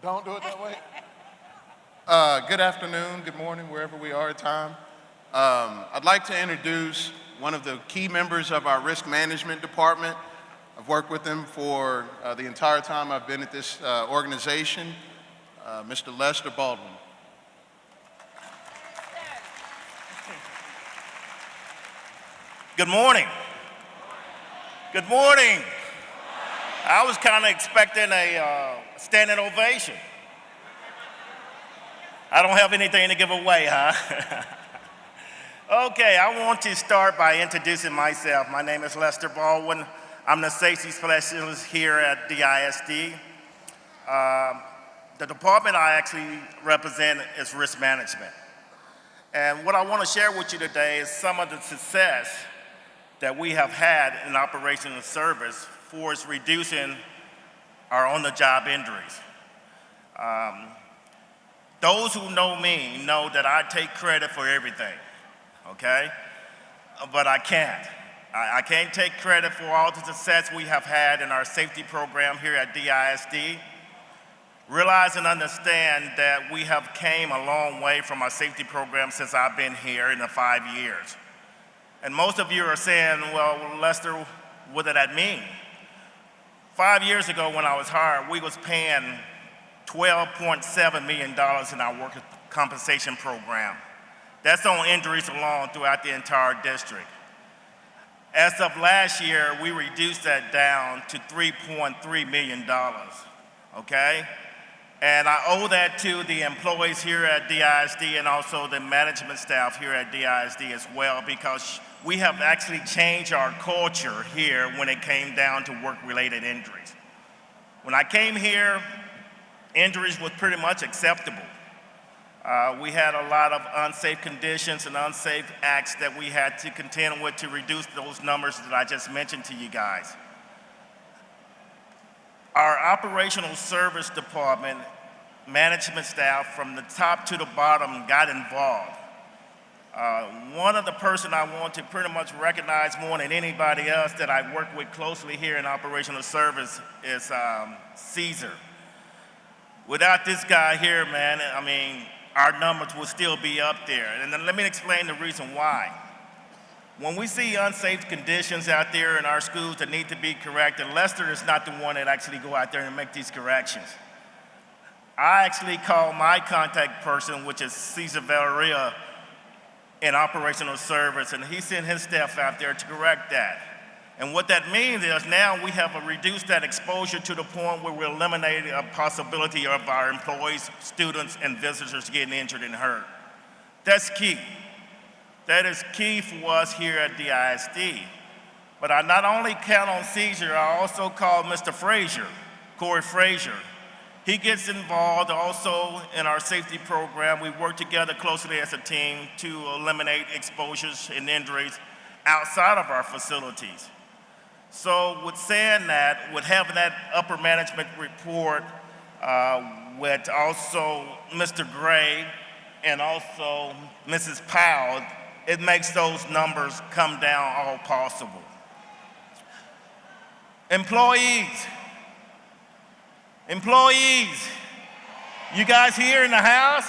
Don't do it that way. Good afternoon, good morning, wherever we are at time. I'd like to introduce one of the key members of our risk management department. I've worked with him for the entire time I've been at this organization, Mr. Lester Baldwin. Good morning. Good morning. I was kind of expecting a standing ovation. I don't have anything to give away, huh? Okay, I want to start by introducing myself. My name is Lester Baldwin. I'm the safety specialist here at the ISD. The department I actually represent is risk management. And what I want to share with you today is some of the success that we have had in operational service for reducing our on-the-job injuries. Those who know me know that I take credit for everything, okay? But I can't. I can't take credit for all the success we have had in our safety program here at DISD. Realize and understand that we have came a long way from our safety program since I've been here in the 5 years. And most of you are saying, well, Lester, what did that mean? 5 years ago when I was hired, we was paying $12.7 million in our workers' compensation program. That's on injuries alone throughout the entire district. As of last year, we reduced that down to $3.3 million, okay? And I owe that to the employees here at DISD and also the management staff here at DISD as well, because we have actually changed our culture here when it came down to work-related injuries. When I came here, injuries was pretty much acceptable. We had a lot of unsafe conditions and unsafe acts that we had to contend with to reduce those numbers that I just mentioned to you guys. Our operational service department, management staff from the top to the bottom got involved. One of the person I want to pretty much recognize more than anybody else that I work with closely here in operational service is Caesar. Without this guy here, man, I mean, our numbers will still be up there. And then let me explain the reason why. When we see unsafe conditions out there in our schools that need to be corrected, Lester is not the one that actually go out there and make these corrections. I actually call my contact person, which is Cesar Valeria, in operational service, and he sent his staff out there to correct that. And what that means is now we have reduced that exposure to the point where we're eliminating a possibility of our employees, students, and visitors getting injured and hurt. That's key. That is key for us here at the ISD. But I not only count on Caesar, I also call Mr. Frazier, Corey Frazier. He gets involved also in our safety program. We work together closely as a team to eliminate exposures and injuries outside of our facilities. So with saying that, with having that upper management report with also Mr. Gray and also Mrs. Powell, it makes those numbers come down all possible. Employees, you guys here in the house?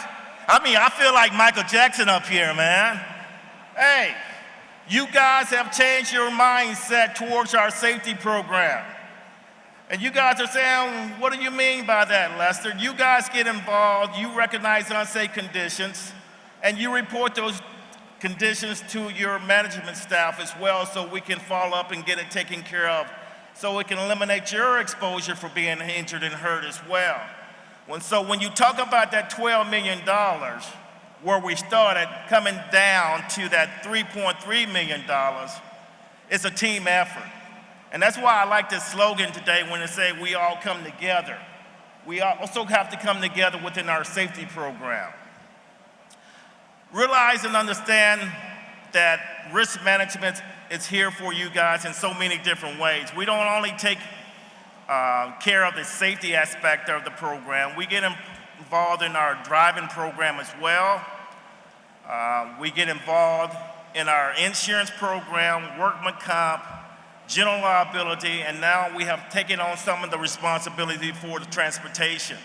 I mean, I feel like Michael Jackson up here, man. Hey, you guys have changed your mindset towards our safety program. And you guys are saying, what do you mean by that, Lester? You guys get involved, you recognize unsafe conditions, and you report those conditions to your management staff as well so we can follow up and get it taken care of, so we can eliminate your exposure for being injured and hurt as well. So when you talk about that $12 million, where we started, coming down to that $3.3 million, it's a team effort. And that's why I like this slogan today when it say we all come together. We also have to come together within our safety program. Realize and understand that risk management is here for you guys in so many different ways. We don't only take care of the safety aspect of the program, we get involved in our driving program as well. We get involved in our insurance program, workman comp, general liability, and now we have taken on some of the responsibility for the transportation.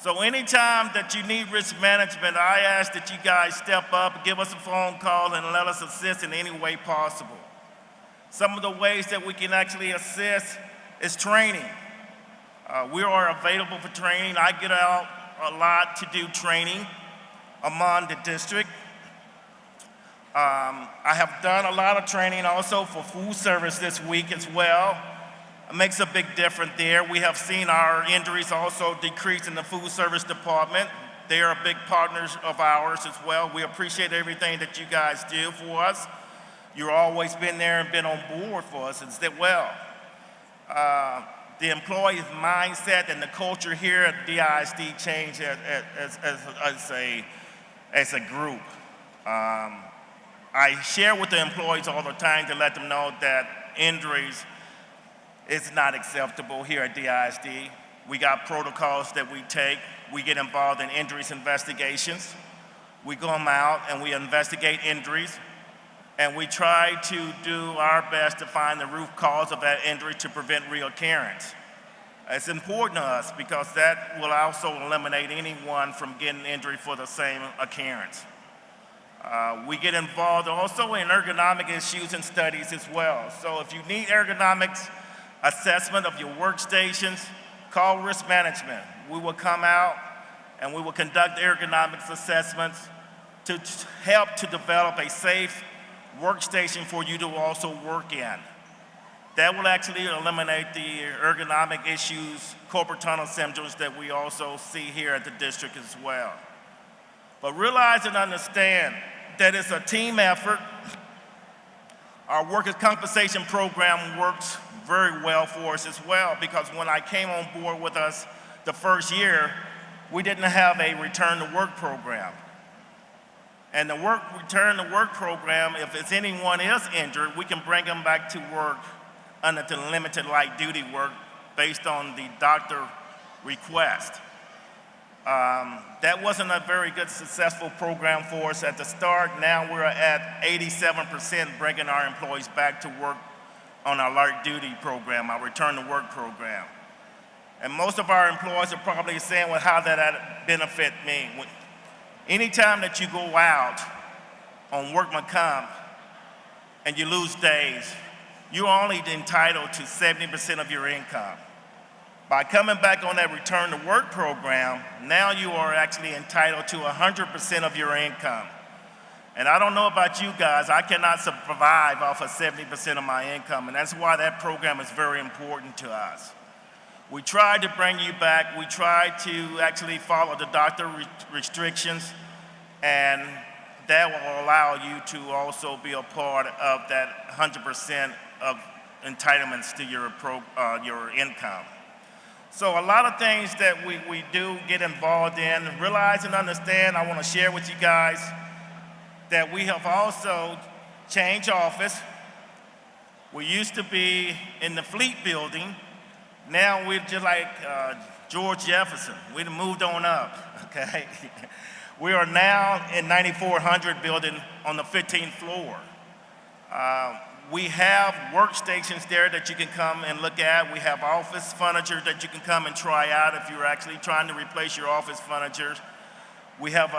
So anytime that you need risk management, I ask that you guys step up, give us a phone call, and let us assist in any way possible. Some of the ways that we can actually assist is training. We are available for training. I get out a lot to do training among the district. I have done a lot of training also for food service this week as well. It makes a big difference there. We have seen our injuries also decrease in the food service department. They are big partners of ours as well. We appreciate everything that you guys do for us. You've always been there and been on board for us as well. The employee's mindset and the culture here at DISD changed as a group. I share with the employees all the time to let them know that injuries is not acceptable here at DISD. We got protocols that we take. We get involved in injuries investigations. We go out and we investigate injuries, and we try to do our best to find the root cause of that injury to prevent reoccurrence. It's important to us because that will also eliminate anyone from getting injury for the same occurrence. We get involved also in ergonomic issues and studies as well. So if you need ergonomics assessment of your workstations, call risk management. We will come out and we will conduct ergonomics assessments to help to develop a safe workstation for you to also work in. That will actually eliminate the ergonomic issues, corporate tunnel syndromes that we also see here at the district as well. But realize and understand that it's a team effort. Our workers' compensation program works very well for us as well, because when I came on board with us the first year, we didn't have a return to work program. And the return to work program, if anyone is injured, we can bring them back to work under the limited light duty work based on the doctor request. That wasn't a very good successful program for us at the start. Now we're at 87% bringing our employees back to work on our light duty program, our return to work program. And most of our employees are probably saying, well, how that benefit me? Anytime that you go out on workman comp and you lose days, you're only entitled to 70% of your income. By coming back on that return to work program, now you are actually entitled to 100% of your income. And I don't know about you guys, I cannot survive off of 70% of my income, and that's why that program is very important to us. We tried to bring you back. We tried to actually follow the doctor restrictions, and that will allow you to also be a part of that 100% of entitlements to your income. So a lot of things that we do get involved in, realize and understand, I want to share with you guys that we have also changed office. We used to be in the Fleet building. Now we're just like George Jefferson. We moved on up, okay? We are now in 9400 building on the 15th floor. We have workstations there that you can come and look at. We have office furniture that you can come and try out if you're actually trying to replace your office furniture. We have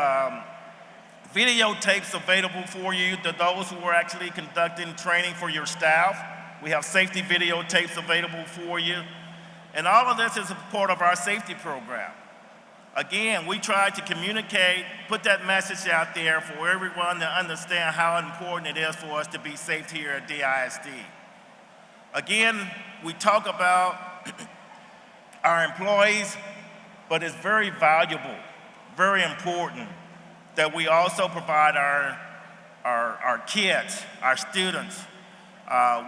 videotapes available for you to those who are actually conducting training for your staff. We have safety videotapes available for you. And all of this is a part of our safety program. Again, we try to communicate, put that message out there for everyone to understand how important it is for us to be safe here at DISD. Again, we talk about our employees, but it's very valuable, very important that we also provide our kids, our students,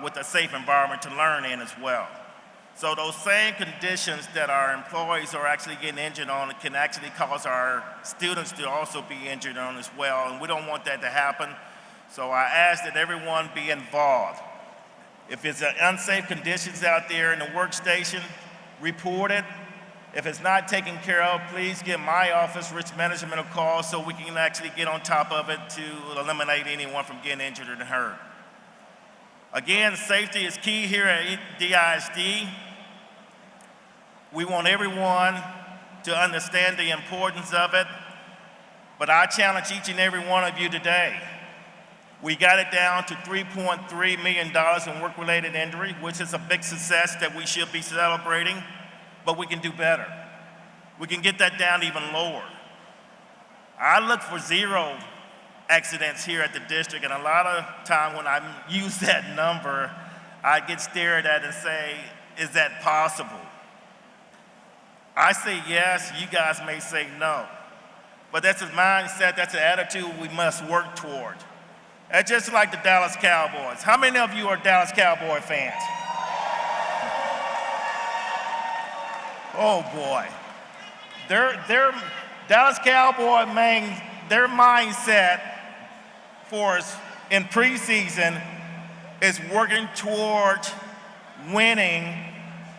with a safe environment to learn in as well. So those same conditions that our employees are actually getting injured on can actually cause our students to also be injured on as well, and we don't want that to happen. So I ask that everyone be involved. If it's unsafe conditions out there in the workstation, report it. If it's not taken care of, please give my office, risk management, a call so we can actually get on top of it to eliminate anyone from getting injured or hurt. Again, safety is key here at DISD. We want everyone to understand the importance of it, but I challenge each and every one of you today. We got it down to $3.3 million in work-related injury, which is a big success that we should be celebrating, but we can do better. We can get that down even lower. I look for 0 accidents here at the district, and a lot of time when I use that number, I get stared at and say, is that possible? I say yes, you guys may say no. But that's a mindset, that's an attitude we must work toward. That's just like the Dallas Cowboys. How many of you are Dallas Cowboy fans? Oh boy. Their Dallas Cowboy, their mindset for us in preseason is working towards winning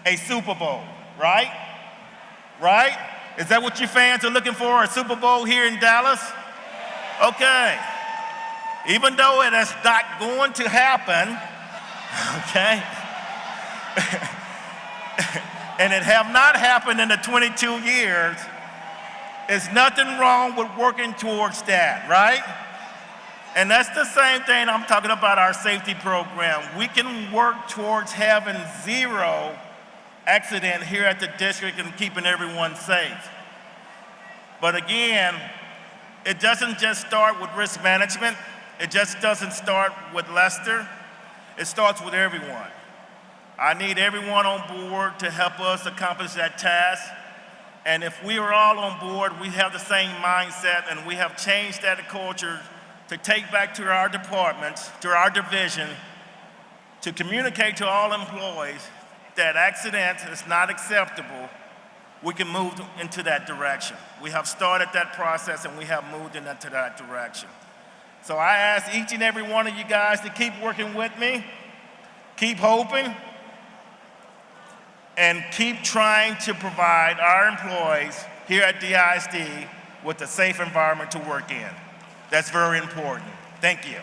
a Super Bowl, right? Right? Is that what your fans are looking for, a Super Bowl here in Dallas? Okay. Even though it is not going to happen, okay? And it have not happened in the 22 years, there's nothing wrong with working towards that, right? And that's the same thing I'm talking about our safety program. We can work towards having 0 accident here at the district and keeping everyone safe. But again, it doesn't just start with risk management. It just doesn't start with Lester. It starts with everyone. I need everyone on board to help us accomplish that task. And if we are all on board, we have the same mindset, and we have changed that culture to take back to our departments, to our division, to communicate to all employees that accident is not acceptable, we can move into that direction. We have started that process, and we have moved into that direction. So I ask each and every one of you guys to keep working with me, keep hoping, and keep trying to provide our employees here at the ISD with a safe environment to work in. That's very important. Thank you.